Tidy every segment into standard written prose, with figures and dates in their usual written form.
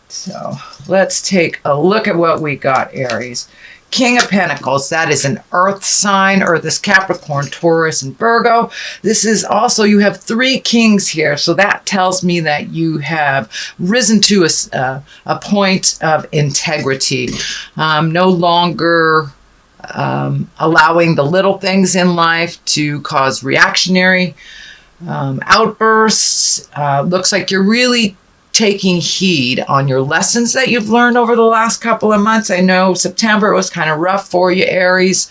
So let's take a look at what we got, Aries. King of Pentacles, that is an earth sign. Earth is Capricorn, Taurus, and Virgo. This is also, you have 3 kings here. So that tells me that you have risen to a point of integrity. No longer allowing the little things in life to cause reactionary outbursts. Looks like you're really taking heed on your lessons that you've learned over the last couple of months. I know September was kind of rough for you, Aries.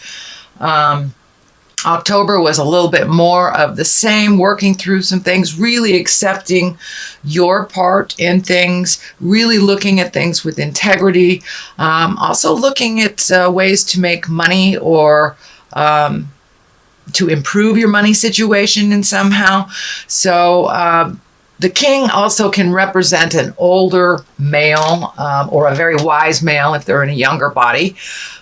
October was a little bit more of the same, working through some things, really accepting your part in things, really looking at things with integrity, also looking at ways to make money or to improve your money situation in somehow. So the king also can represent an older male or a very wise male if they're in a younger body.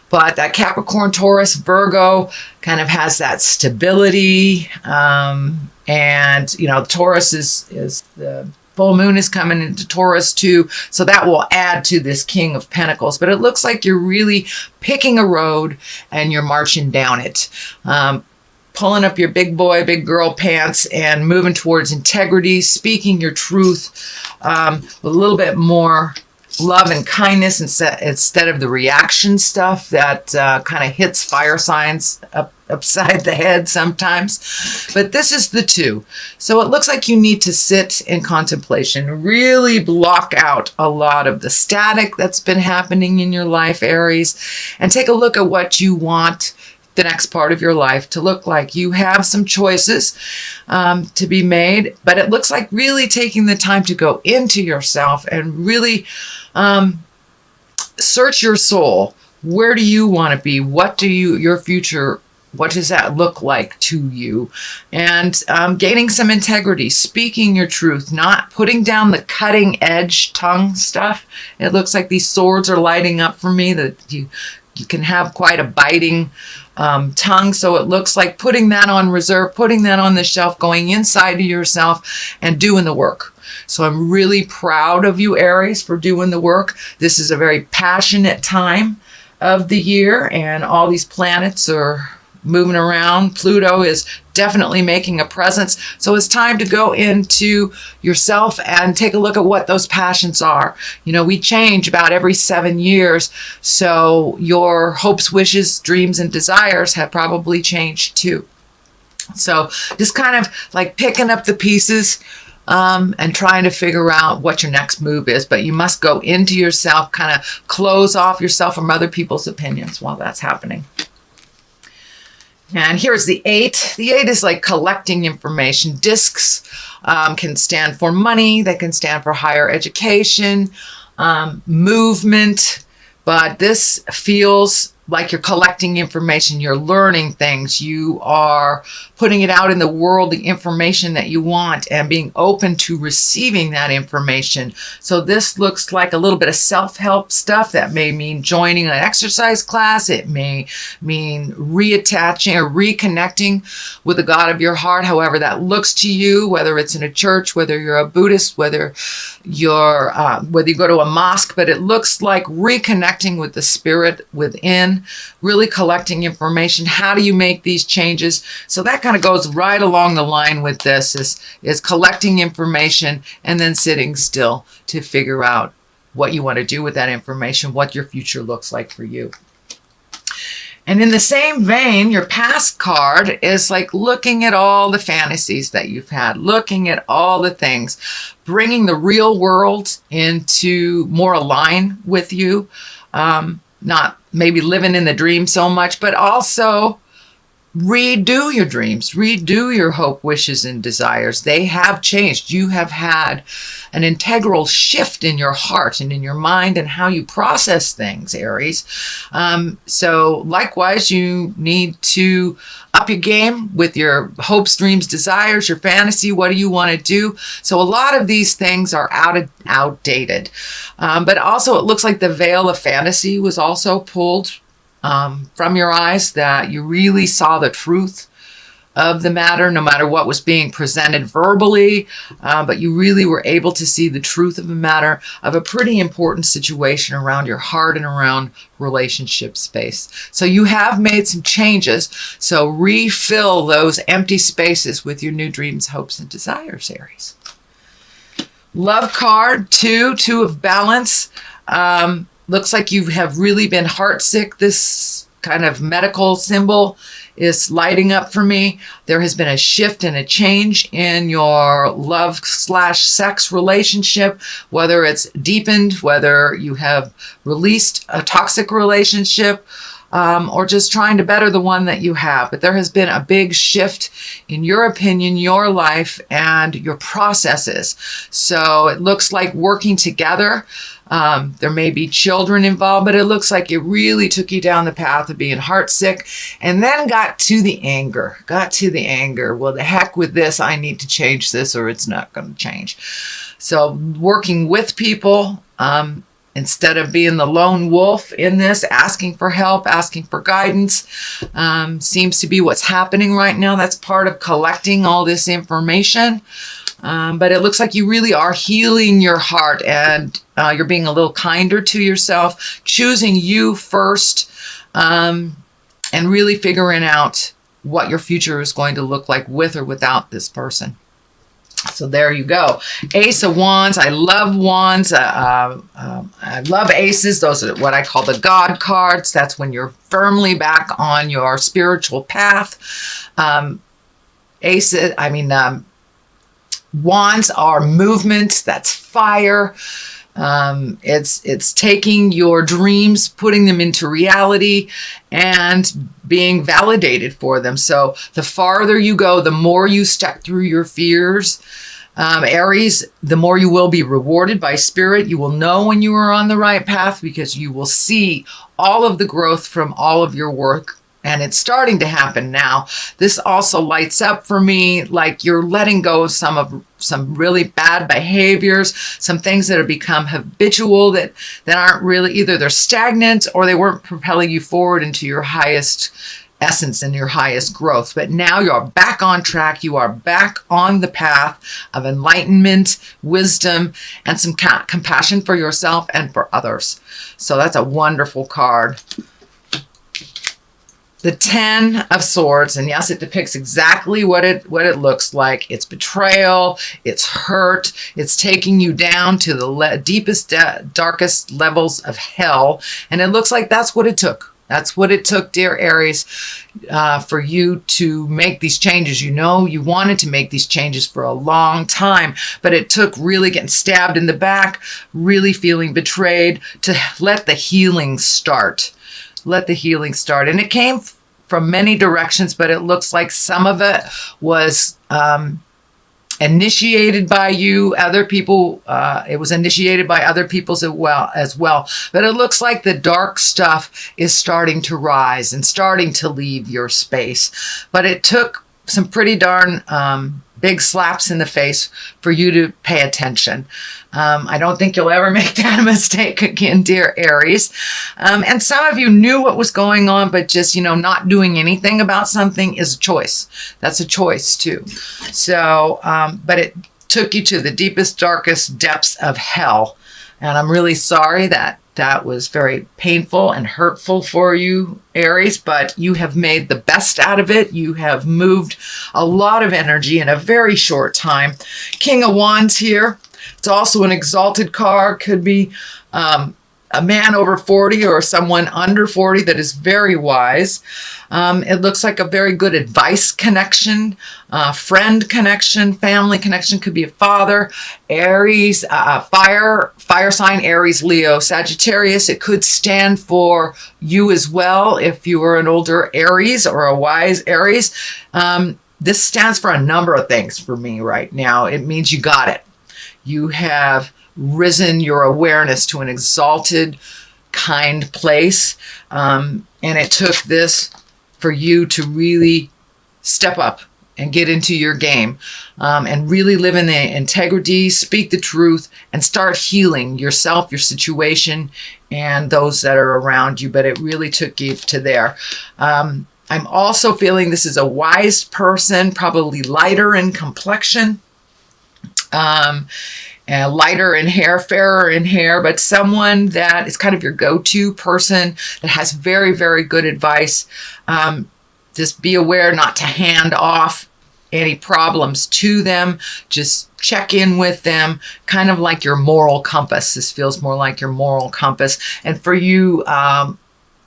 But that Capricorn, Taurus, Virgo kind of has that stability. And, you know, Taurus is the full moon is coming into Taurus too. So that will add to this King of Pentacles. But it looks like you're really picking a road and you're marching down it. Pulling up your big boy, big girl pants and moving towards integrity, speaking your truth with a little bit more love and kindness instead of the reaction stuff that kind of hits fire signs upside the head sometimes. But this is the 2. So it looks like you need to sit in contemplation, really block out a lot of the static that's been happening in your life, Aries, and take a look at what you want the next part of your life to look like. You have some choices to be made, but it looks like really taking the time to go into yourself and really search your soul. Where do you want to be? What do your future, what does that look like to you? And gaining some integrity, speaking your truth, not putting down the cutting edge tongue stuff. It looks like these swords are lighting up for me, that you can have quite a biting tongue. So it looks like putting that on reserve, putting that on the shelf, going inside of yourself and doing the work. So I'm really proud of you, Aries, for doing the work. This is a very passionate time of the year and all these planets are moving around. Pluto is definitely making a presence. So it's time to go into yourself and take a look at what those passions are. You know, we change about every 7 years. So your hopes, wishes, dreams, and desires have probably changed too. So just kind of like picking up the pieces and trying to figure out what your next move is. But you must go into yourself, kind of close off yourself from other people's opinions while that's happening. And here's the 8. The 8 is like collecting information. Discs can stand for money. They can stand for higher education, movement. But this feels like you're collecting information. You're learning things. You are putting it out in the world, the information that you want, and being open to receiving that information. So this looks like a little bit of self-help stuff. That may mean joining an exercise class. It may mean reattaching or reconnecting with the God of your heart, however that looks to you, whether it's in a church, whether you're a Buddhist, whether you go to a mosque. But it looks like reconnecting with the spirit within, really collecting information. How do you make these changes? So that kind of goes right along the line with this, is collecting information and then sitting still to figure out what you want to do with that information, what your future looks like for you. And in the same vein, your past card is like looking at all the fantasies that you've had, looking at all the things, bringing the real world into more align with you, not maybe living in the dream so much, but also redo your dreams, redo your hope, wishes, and desires. They have changed. You have had an integral shift in your heart and in your mind and how you process things, Aries. So likewise, you need to up your game with your hopes, dreams, desires, your fantasy. What do you want to do? So a lot of these things are outdated. But also it looks like the veil of fantasy was also pulled from your eyes, that you really saw the truth of the matter, no matter what was being presented verbally, but you really were able to see the truth of the matter of a pretty important situation around your heart and around relationship space. So you have made some changes. So refill those empty spaces with your new dreams, hopes, and desires, Aries. Love card, two of balance. Looks like you have really been heartsick. This kind of medical symbol is lighting up for me. There has been a shift and a change in your love/sex relationship, whether it's deepened, whether you have released a toxic relationship, or just trying to better the one that you have. But there has been a big shift in your opinion, your life, and your processes. So it looks like working together. There may be children involved, but it looks like it really took you down the path of being heartsick and then got to the anger. Well, the heck with this. I need to change this or it's not going to change. So working with people, instead of being the lone wolf in this, asking for help, asking for guidance, seems to be what's happening right now. That's part of collecting all this information. But it looks like you really are healing your heart, and you're being a little kinder to yourself, choosing you first, and really figuring out what your future is going to look like with or without this person. So there you go. Ace of Wands. I love wands. I love aces. Those are what I call the God cards. That's when you're firmly back on your spiritual path. Wands are movement. That's fire. It's taking your dreams, putting them into reality, and being validated for them. So the farther you go, the more you step through your fears. Aries, the more you will be rewarded by spirit. You will know when you are on the right path because you will see all of the growth from all of your work. And it's starting to happen now. This also lights up for me like you're letting go of some really bad behaviors, some things that have become habitual that aren't really, either they're stagnant or they weren't propelling you forward into your highest essence and your highest growth. But now you're back on track. You are back on the path of enlightenment, wisdom, and some compassion for yourself and for others. So that's a wonderful card. The 10 of Swords, and yes, it depicts exactly what it looks like. It's betrayal, it's hurt, it's taking you down to the deepest, darkest levels of hell, and it looks like that's what it took. That's what it took, dear Aries, for you to make these changes. You know, you wanted to make these changes for a long time, but it took really getting stabbed in the back, really feeling betrayed to let the healing start. Let the healing start. And it came from many directions, but it looks like some of it was initiated by you, other people. It was initiated by other people as well. But it looks like the dark stuff is starting to rise and starting to leave your space. But it took some pretty darn big slaps in the face for you to pay attention. I don't think you'll ever make that mistake again, dear Aries. And some of you knew what was going on, but just, not doing anything about something is a choice. That's a choice too. So, but it took you to the deepest, darkest depths of hell. And I'm really sorry that was very painful and hurtful for you, Aries, but you have made the best out of it. You have moved a lot of energy in a very short time. King of Wands here. It's also an exalted card. Could be a man over 40 or someone under 40 that is very wise. It looks like a very good advice connection, friend connection, family connection. Could be a father, Aries, fire sign, Aries, Leo, Sagittarius. It could stand for you as well if you were an older Aries or a wise Aries. This stands for a number of things for me right now. It means you got it. You have risen your awareness to an exalted, kind place. And it took this for you to really step up and get into your game, and really live in the integrity, speak the truth, and start healing yourself, your situation, and those that are around you. But it really took you to there. I'm also feeling this is a wise person, probably lighter in complexion, lighter in hair, fairer in hair, but someone that is kind of your go-to person that has very, very good advice. Just be aware not to hand off any problems to them. Just check in with them, kind of like your moral compass. This feels more like your moral compass. And for you,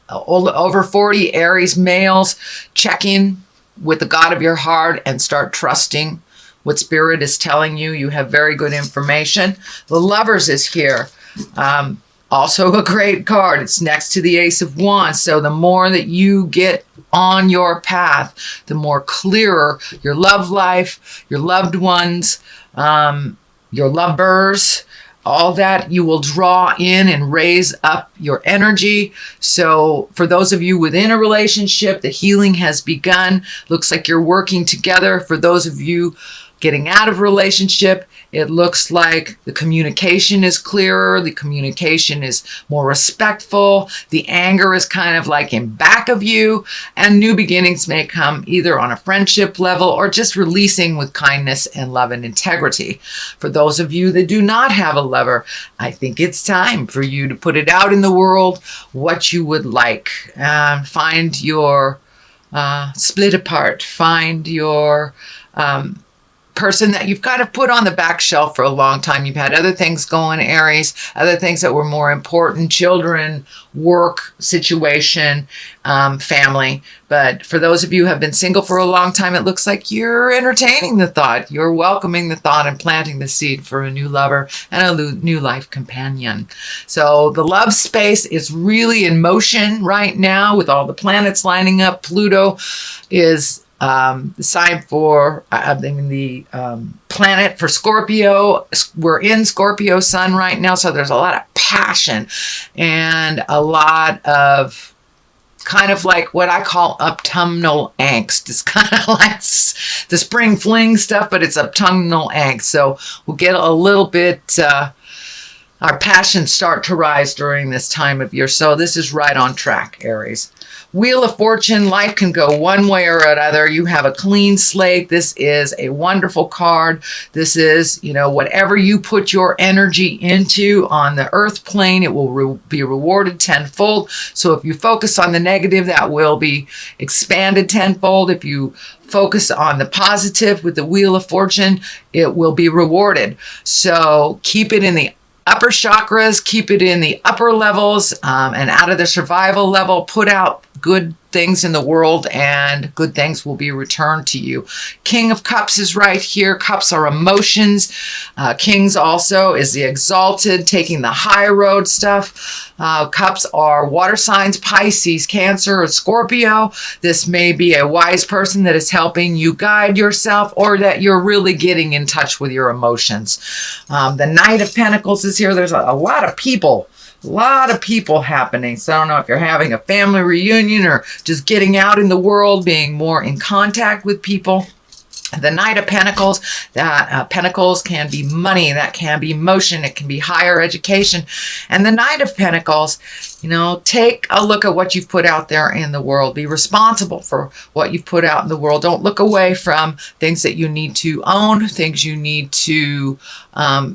over 40 Aries males, check in with the God of your heart and start trusting what Spirit is telling you. You have very good information. The Lovers is here. Also a great card. It's next to the Ace of Wands. So the more that you get on your path, the more clearer your love life, your loved ones, your lovers, all that you will draw in and raise up your energy. So for those of you within a relationship, the healing has begun. Looks like you're working together. For those of you getting out of relationship, it looks like the communication is clearer, the communication is more respectful, the anger is kind of like in back of you, and new beginnings may come either on a friendship level or just releasing with kindness and love and integrity. For those of you that do not have a lover, I think it's time for you to put it out in the world what you would like. Find your split apart, find your person that you've kind of put on the back shelf for a long time. You've had other things going, Aries, other things that were more important, children, work, situation, family. But for those of you who have been single for a long time, it looks like you're entertaining the thought. You're welcoming the thought and planting the seed for a new lover and a new life companion. So the love space is really in motion right now with all the planets lining up. Pluto is the sign for the planet for Scorpio. We're in Scorpio sun right now, so there's a lot of passion and a lot of kind of like what I call autumnal angst. It's kind of like the spring fling stuff, but it's autumnal angst. So we'll get a little bit our passions start to rise during this time of year. So this is right on track, Aries. Wheel of Fortune, life can go one way or another. You have a clean slate. This is a wonderful card. This is, whatever you put your energy into on the earth plane, it will be rewarded tenfold. So if you focus on the negative, that will be expanded tenfold. If you focus on the positive with the Wheel of Fortune, it will be rewarded. So keep it in the upper chakras, keep it in the upper levels and out of the survival level. Put out good things in the world and good things will be returned to you. King of Cups is right here. Cups are emotions. Kings also is the exalted, taking the high road stuff. Cups are water signs, Pisces, Cancer, or Scorpio. This may be a wise person that is helping you guide yourself or that you're really getting in touch with your emotions. The Knight of Pentacles is here. There's a lot of people. A lot of people happening. So I don't know if you're having a family reunion or just getting out in the world, being more in contact with people. The Knight of Pentacles, Pentacles can be money, that can be motion, it can be higher education. And the Knight of Pentacles, take a look at what you've put out there in the world. Be responsible for what you've put out in the world. Don't look away from things that you need to own, things you need to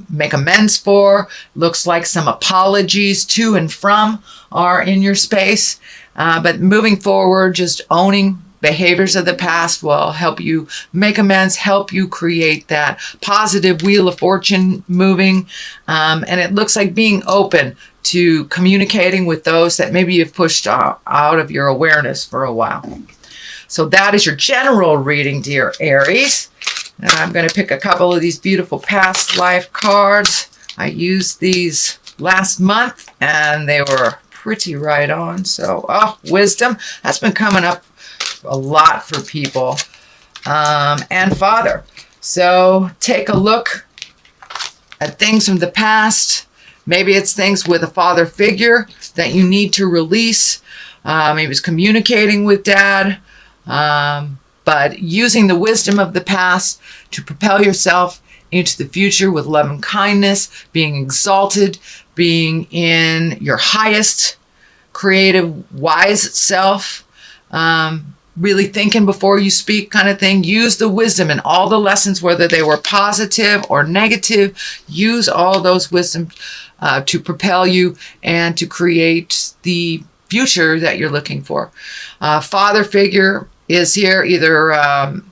make amends for. Looks like some apologies to and from are in your space. But moving forward, just owning behaviors of the past will help you make amends, help you create that positive Wheel of Fortune moving. And it looks like being open to communicating with those that maybe you've pushed out of your awareness for a while. So that is your general reading, dear Aries. And I'm going to pick a couple of these beautiful past life cards. I used these last month and they were pretty right on. So, wisdom, that's been coming up a lot for people, and Father. So take a look at things from the past. Maybe it's things with a father figure that you need to release. Maybe it's communicating with dad, but using the wisdom of the past to propel yourself into the future with love and kindness, being exalted, being in your highest creative, wise self. really thinking before you speak kind of thing. Use the wisdom and all the lessons, whether they were positive or negative. Use all those wisdom to propel you and to create the future that you're looking for. Father figure is here, either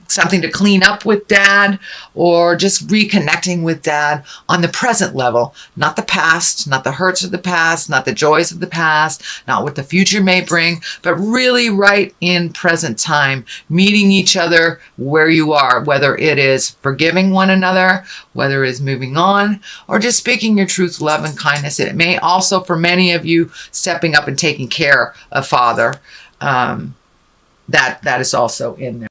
something to clean up with dad or just reconnecting with dad on the present level, not the past, not the hurts of the past, not the joys of the past, not what the future may bring, but really right in present time, meeting each other where you are, whether it is forgiving one another, whether it is moving on, or just speaking your truth, love, and kindness. It may also, for many of you, stepping up and taking care of father. That is also in there.